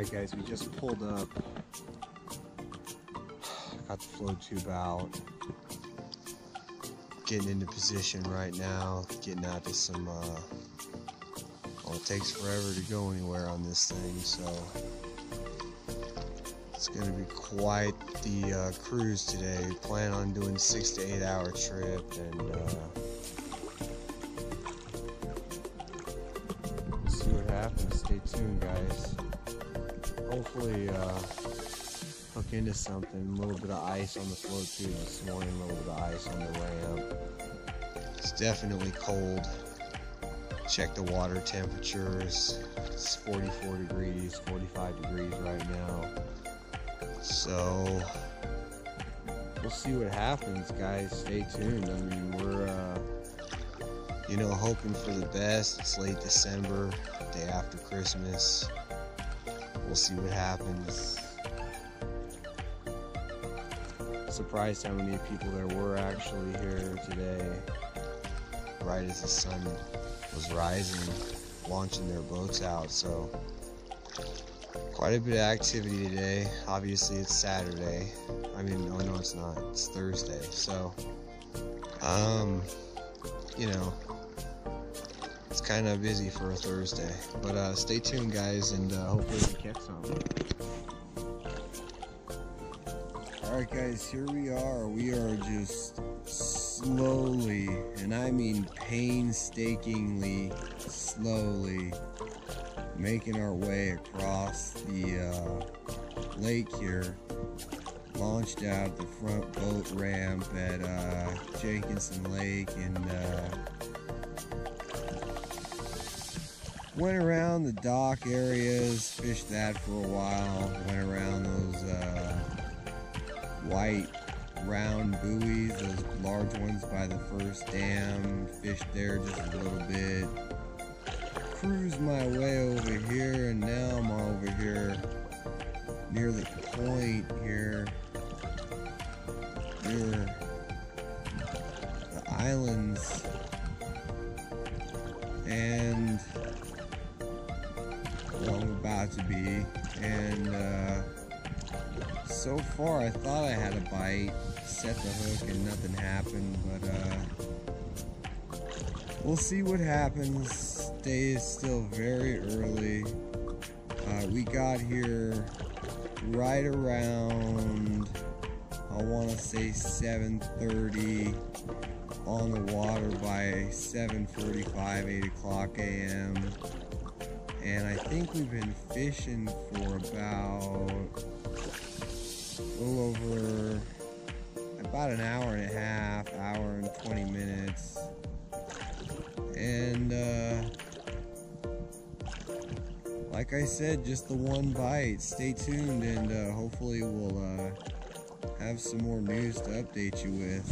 Alright guys, we just pulled up. Got the float tube out. Getting into position right now. Getting out to some, well, it takes forever to go anywhere on this thing, so it's going to be quite the cruise today. We plan on doing a 6 to 8 hour trip, and we'll see what happens. Stay tuned, guys. Hopefully hook into something. A little bit of ice on the float tube this morning, a little bit of ice on the ramp. It's definitely cold. Check the water temperatures. It's 44 degrees, 45 degrees right now. So we'll see what happens, guys. Stay tuned. I mean, we're you know, hoping for the best. It's late December, day after Christmas. We'll see what happens. Surprised how many people there were actually here today, right as the sun was rising, launching their boats out. So quite a bit of activity today. Obviously it's Saturday. I mean, oh no, it's not. It's Thursday. So, you know, it's kind of busy for a Thursday. But stay tuned, guys, and hopefully we can catch something. Alright guys, here we are. We are just slowly, and I mean painstakingly slowly, making our way across the lake here. Launched out the front boat ramp at Jenkinson Lake, and went around the dock areas, fished that for a while, went around those white round buoys, those large ones by the first dam, fished there just a little bit, cruised my way over here, and now I'm over here near the point here, near the islands, and well, I'm about to be, and so far I thought I had a bite, set the hook and nothing happened, but we'll see what happens. Day is still very early. We got here right around, I want to say 7:30, on the water by 7:45, 8 o'clock a.m. And I think we've been fishing for about a little over about an hour and a half, hour and 20 minutes. And like I said, just the one bite. Stay tuned, and hopefully we'll have some more news to update you with.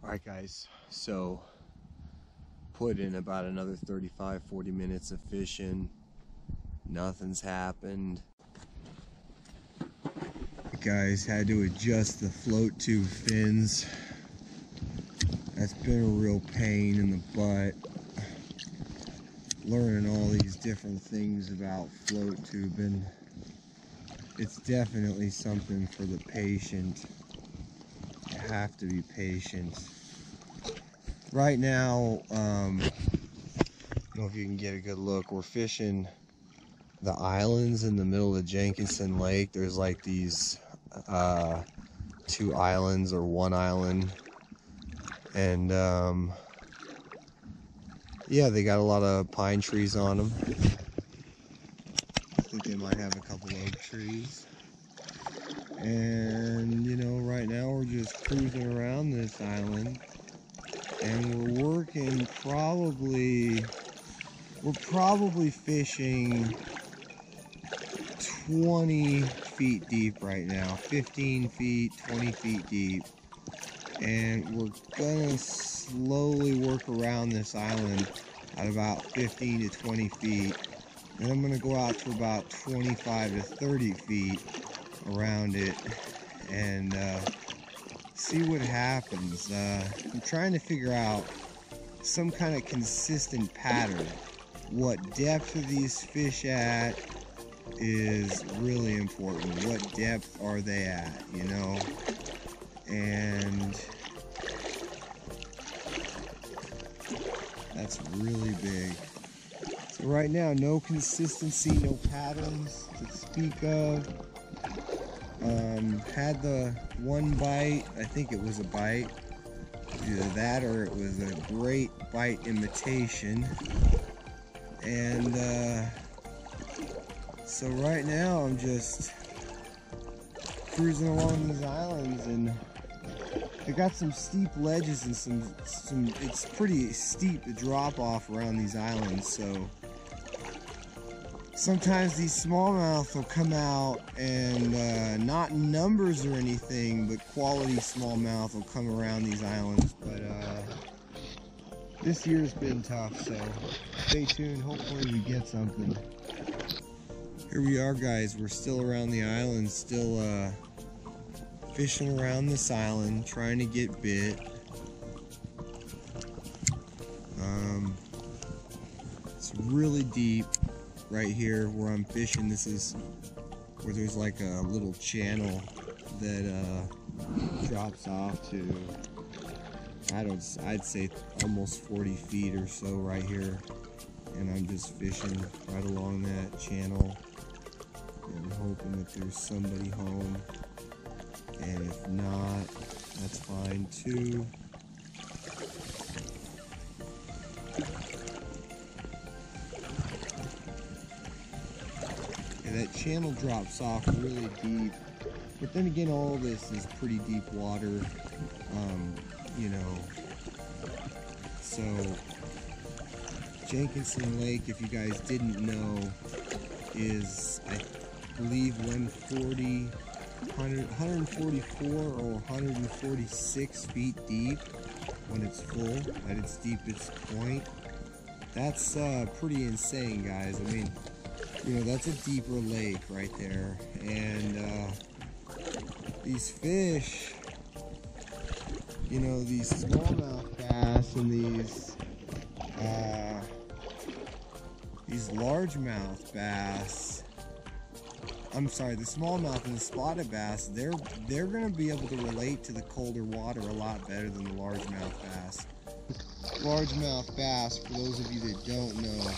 Alright guys, so put in about another 35-40 minutes of fishing. Nothing's happened. Guys, had to adjust the float tube fins. That's been a real pain in the butt. Learning all these different things about float tubing. It's definitely something for the patient. You have to be patient. Right now, I don't know if you can get a good look. We're fishing the islands in the middle of Jenkinson Lake. There's like these two islands or one island, and yeah, they got a lot of pine trees on them. I think they might have a couple oak trees. And you know, right now we're just cruising around this island, and we're probably fishing 20 feet deep right now, 15 feet, 20 feet deep, and we're gonna slowly work around this island at about 15 to 20 feet, and I'm gonna go out to about 25 to 30 feet around it and see what happens. I'm trying to figure out some kind of consistent pattern. What depth are these fish at is really important. What depth are they at, you know? And that's really big. So right now, no consistency, no patterns to speak of. Had the one bite, I think it was a bite. Either that or it was a great bite imitation. And so right now I'm just cruising along these islands, and they got some steep ledges and some it's pretty steep to drop off around these islands, so sometimes these smallmouth will come out, and not in numbers or anything, but quality smallmouth will come around these islands. But this year's been tough, so stay tuned. Hopefully we get something. Here we are, guys. We're still around the island, still fishing around this island, trying to get bit. It's really deep right here where I'm fishing. This is where there's like a little channel that drops off to, I'd say almost 40 feet or so right here, and I'm just fishing right along that channel and hoping that there's somebody home, and if not, that's fine too. That channel drops off really deep, but then again, all this is pretty deep water, you know. So Jenkinson Lake, if you guys didn't know, is, I believe, 144 or 146 feet deep when it's full, at its deepest point. That's pretty insane, guys. I mean, you know, that's a deeper lake right there, and these fish, you know, these smallmouth bass and these largemouth bass, I'm sorry, the smallmouth and the spotted bass, they're gonna be able to relate to the colder water a lot better than the largemouth bass. Largemouth bass, for those of you that don't know,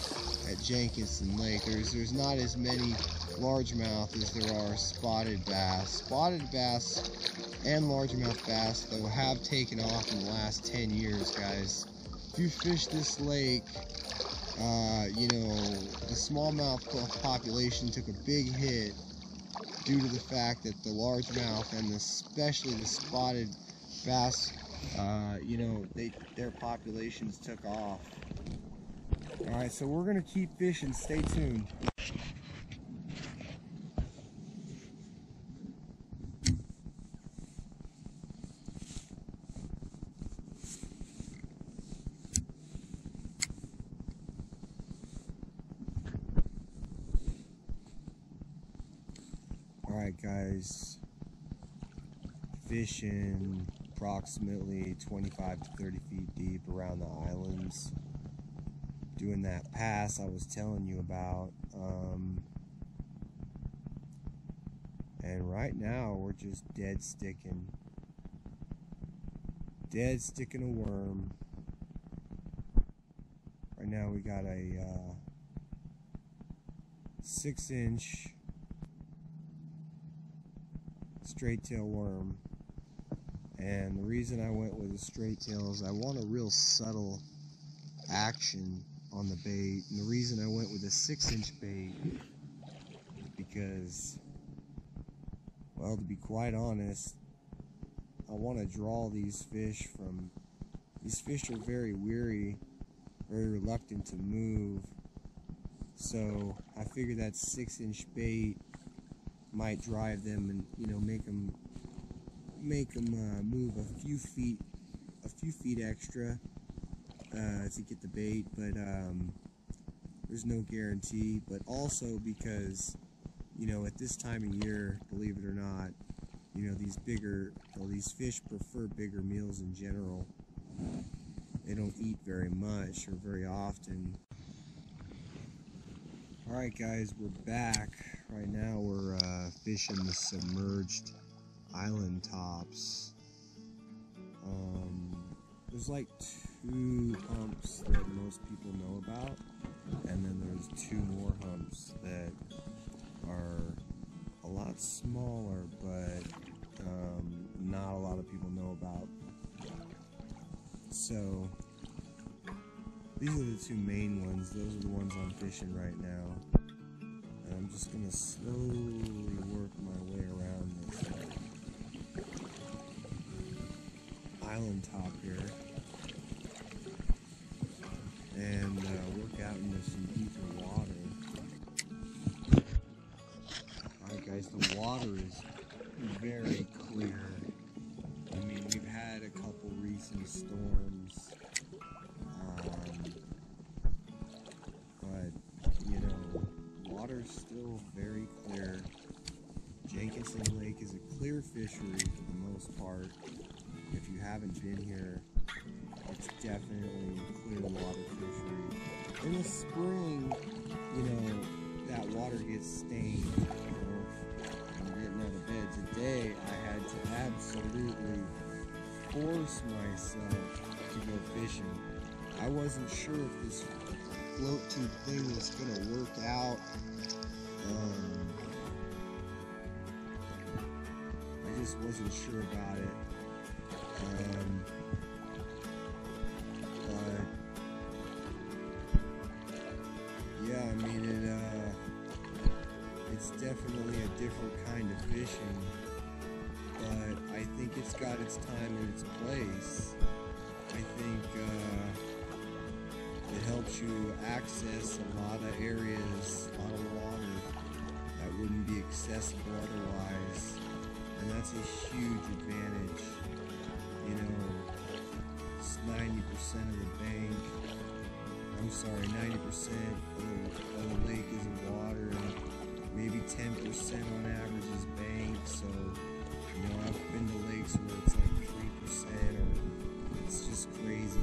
at Jenkinson Lake, there's not as many largemouth as there are spotted bass. Spotted bass and largemouth bass, though, have taken off in the last 10 years, guys. If you fish this lake, you know, the smallmouth population took a big hit due to the fact that the largemouth and especially the spotted bass, you know, their populations took off. Alright, so we're going to keep fishing. Stay tuned. Alright, guys. Fishing approximately 25 to 30 feet deep around the islands. Doing that pass I was telling you about, and right now we're just dead sticking a worm. Right now we got a 6-inch straight tail worm, and the reason I went with a straight tail is I want a real subtle action on the bait, and the reason I went with a 6-inch bait is because, well, to be quite honest, I want to draw these fish from, these fish are very weary, very reluctant to move, so I figured that 6-inch bait might drive them and, you know, make them move a few feet extra to get the bait, but there's no guarantee. But also because, you know, at this time of year, believe it or not, you know, these fish prefer bigger meals in general. they don't eat very much or very often. Alright guys, we're back. Right now we're fishing the submerged island tops. There's like 2 humps that most people know about, and then there's 2 more humps that are a lot smaller, but not a lot of people know about. So these are the 2 main ones. Those are the ones I'm fishing right now. And I'm just gonna slowly work my way around this island top here and work out into some deeper water. Alright guys, the water is very clear. I mean, we've had a couple recent storms, but you know, water's still very clear. Jenkinson Lake is a clear fishery for the most part. If you haven't been here, it's definitely clear water fishery. In the spring, you know, that water gets stained. You know, I'm getting out of bed today. I had to absolutely force myself to go fishing. I wasn't sure if this float tube thing was gonna work out. I just wasn't sure about it. But yeah, I mean it's definitely a different kind of fishing, but I think it's got its time and its place. I think it helps you access a lot of areas, a lot of water that wouldn't be accessible otherwise, and that's a huge advantage. You know, it's 90% of the bank, I'm sorry, 90% of the lake is water, and maybe 10% on average is bank. So, you know, I've been to lakes where it's like 3%, or it's just crazy.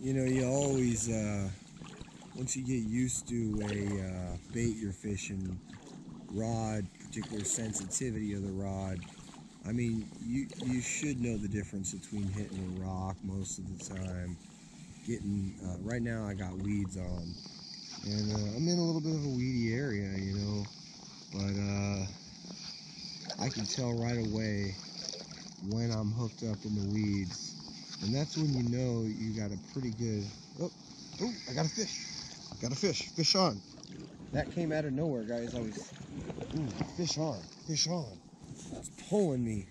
You know, you always, once you get used to a bait you're fishing, rod, particular sensitivity of the rod, I mean, you should know the difference between hitting a rock most of the time. Getting, right now I got weeds on, and I'm in a little bit of a weedy area, you know, but I can tell right away when I'm hooked up in the weeds. And that's when you know you got a pretty good, oh, I got a fish, fish on. That came out of nowhere, guys. Fish on. It's pulling me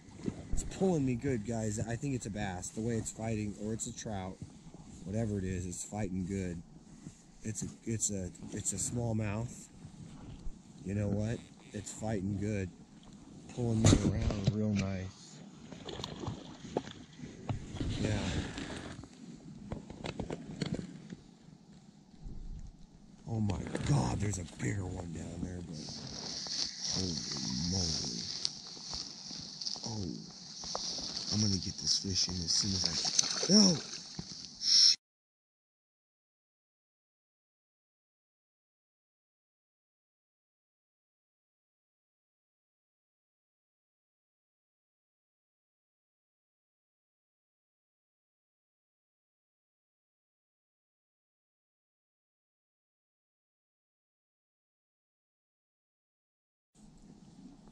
good, guys. I think it's a bass, the way it's fighting, or it's a trout, whatever it is, it's fighting good. It's a smallmouth. You know what? It's fighting good, pulling me around real nice. Yeah. Oh my God, there's a bigger one down there, but holy moly. Oh, I'm gonna get this fish in as soon as I can. No!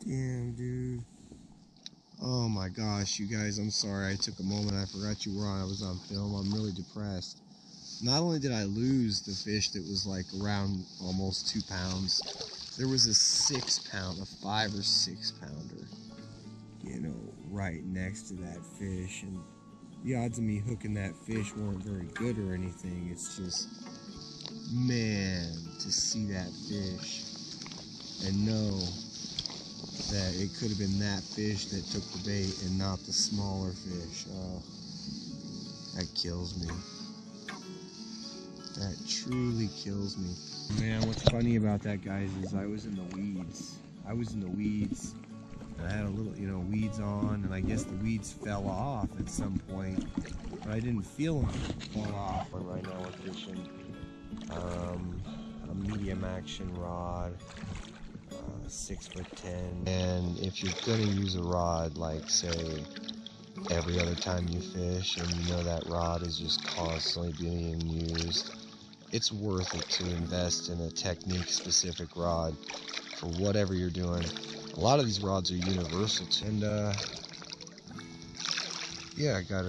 Damn, dude. Oh my gosh, you guys, I'm sorry. I took a moment. I forgot you were on. I was on film. I'm really depressed. Not only did I lose the fish that was like around almost 2 pounds, there was a 6 pound, a 5 or 6 pounder, you know, right next to that fish. And the odds of me hooking that fish weren't very good or anything. It's just, man, to see that fish and know that it could have been that fish that took the bait and not the smaller fish. That kills me. That truly kills me. Man, what's funny about that, guys, is I was in the weeds. And I had a little, weeds on, and I guess the weeds fell off at some point, but I didn't feel them fall off. And right now we're fishing a medium action rod, 6'10", and if you're gonna use a rod, like say every other time you fish, and you know that rod is just constantly being used, it's worth it to invest in a technique-specific rod for whatever you're doing. A lot of these rods are universal too. And yeah, I got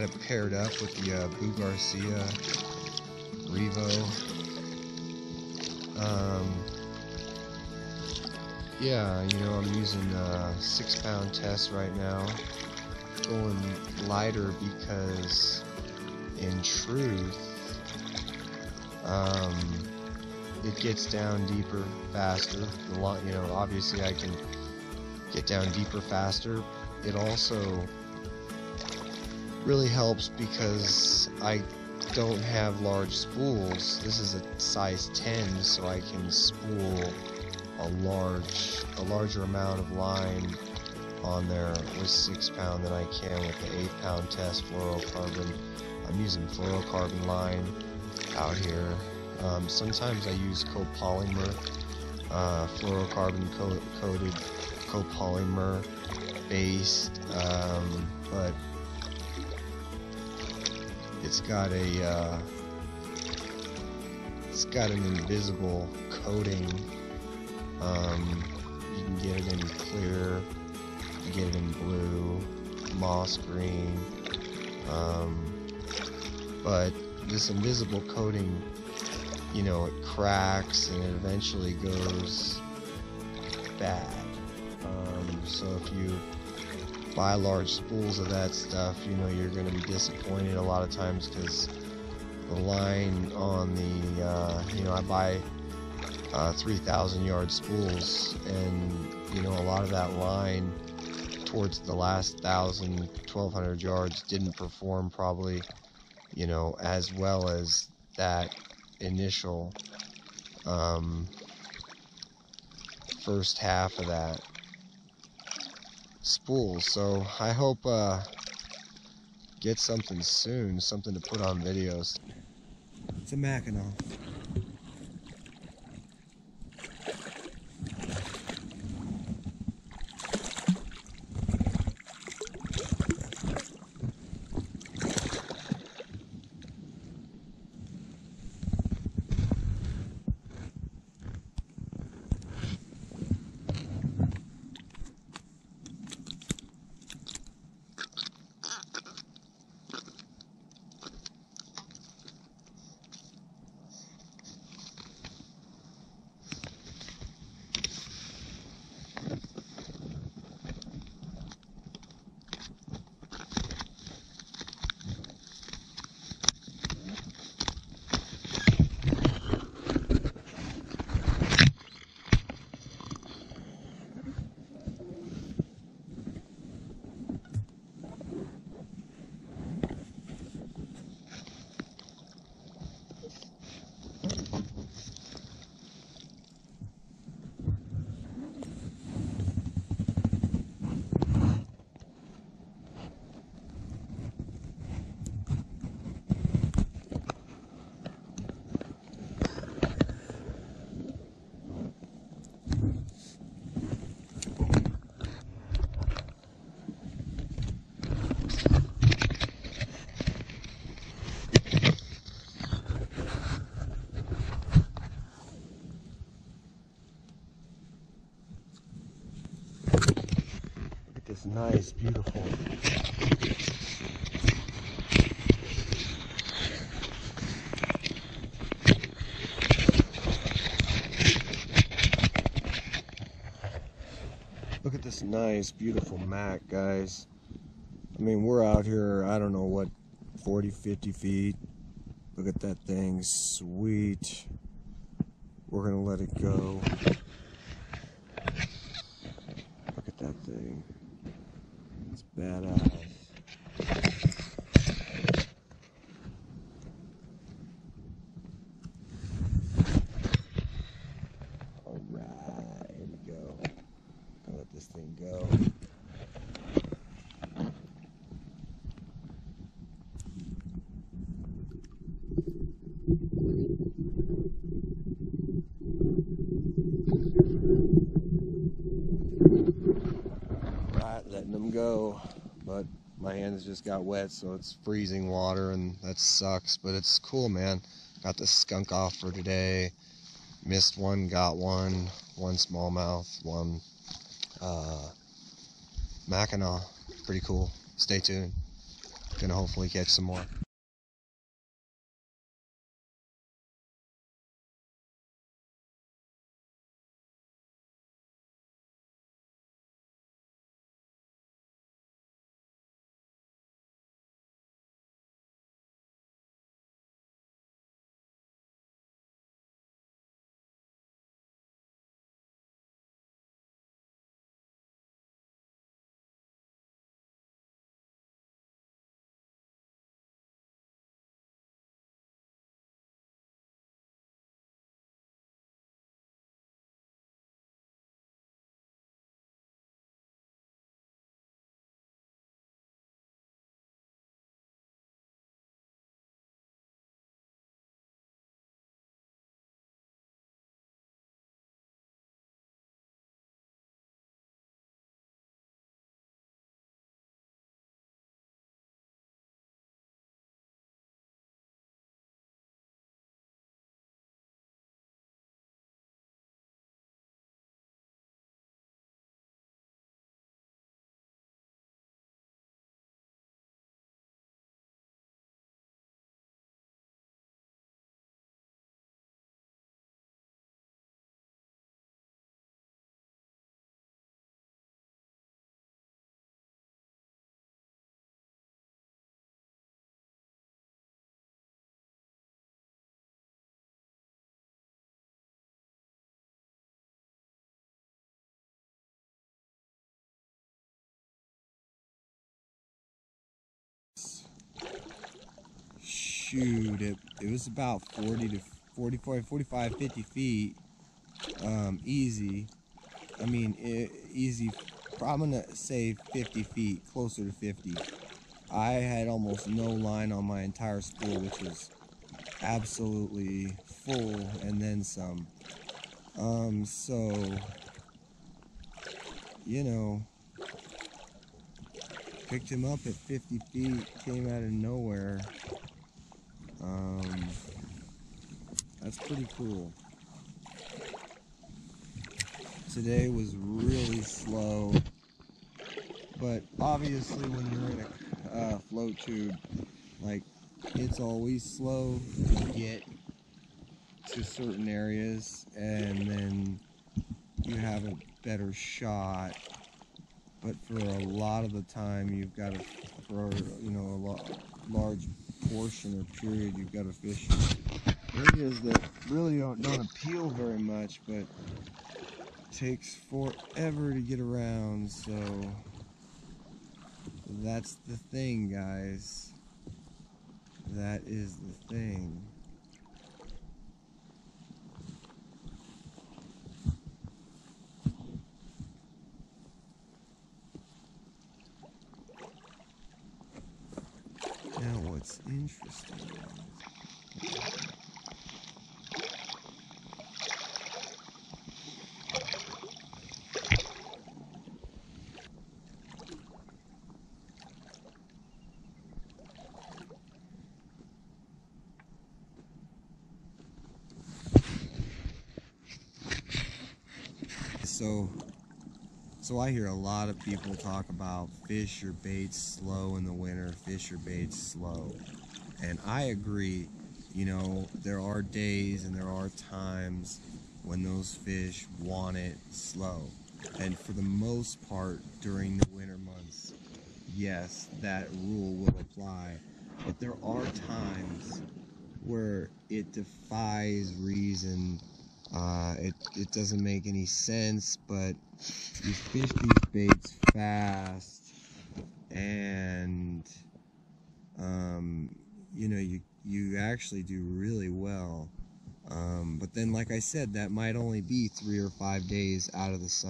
it paired up with the Blue Garcia Revo. Yeah, I'm using a 6-pound test right now, going lighter because in truth, it gets down deeper faster. Obviously I can get down deeper faster. It also really helps because I don't have large spools. This is a size 10, so I can spool a larger amount of line on there with 6-pound than I can with the 8-pound test fluorocarbon. I'm using fluorocarbon line out here. Sometimes I use copolymer, fluorocarbon coated copolymer based, but it's got an invisible coating. You can get it in clear, you can get it in blue, moss green, but this invisible coating, it cracks and it eventually goes bad. So if you buy large spools of that stuff, you're going to be disappointed a lot of times because the line on the, I buy 3,000 yard spools, and a lot of that line towards the last 1,000, 1,200 yards didn't perform probably, as well as that initial first half of that spool. So I hope get something soon, something to put on videos. It's a Mackinaw. This nice, beautiful look at this nice, beautiful Mac, guys. I mean, we're out here, I don't know what, 40, 50 feet. Look at that thing, sweet. We're gonna let it go. Look at that thing. It's badass. Alright, here we go. I'll let this thing go. Right, letting them go, but my hands just got wet, so it's freezing water, and that sucks, but it's cool, man. Got the skunk off for today. Missed one, got one smallmouth, one Mackinaw. Pretty cool. Stay tuned. Gonna hopefully catch some more. Shoot, it was about 40 to 45, 50 feet, easy. I mean, easy. I'm gonna say 50 feet, closer to 50. I had almost no line on my entire spool, which was absolutely full, and then some. So, you know, picked him up at 50 feet, came out of nowhere. That's pretty cool. Today was really slow, but obviously when you're in a float tube, like, it's always slow to get to certain areas, and then you have a better shot. But for a lot of the time, you've got to, for a large portion or period, you've got to fish areas that really don't appeal very much, but takes forever to get around. So that's the thing, guys. That is the thing. Now what's interesting So I hear a lot of people talk about fish your baits slow in the winter, fish your baits slow. And I agree. You know, there are days and there are times when those fish want it slow. And for the most part, during the winter months, yes, that rule will apply. But there are times where it defies reason. It doesn't make any sense, but you fish these baits fast, and you know, you actually do really well. But then, like I said, that might only be 3 or 5 days out of this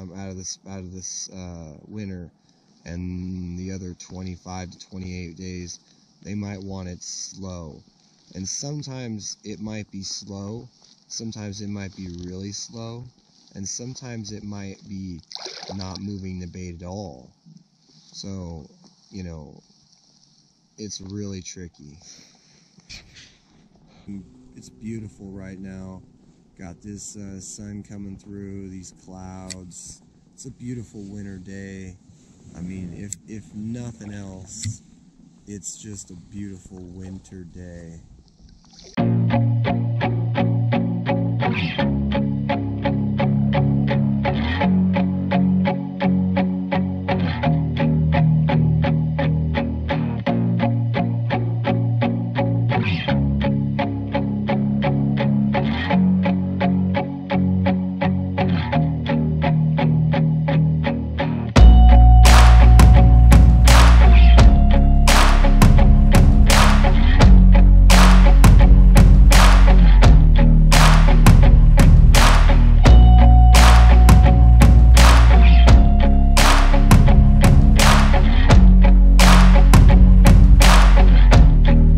winter, and the other 25 to 28 days, they might want it slow. And sometimes it might be slow, sometimes it might be really slow, and sometimes it might be not moving the bait at all. So, you know, it's really tricky. It's beautiful right now. Got this sun coming through, these clouds. It's a beautiful winter day. I mean, if nothing else, it's just a beautiful winter day.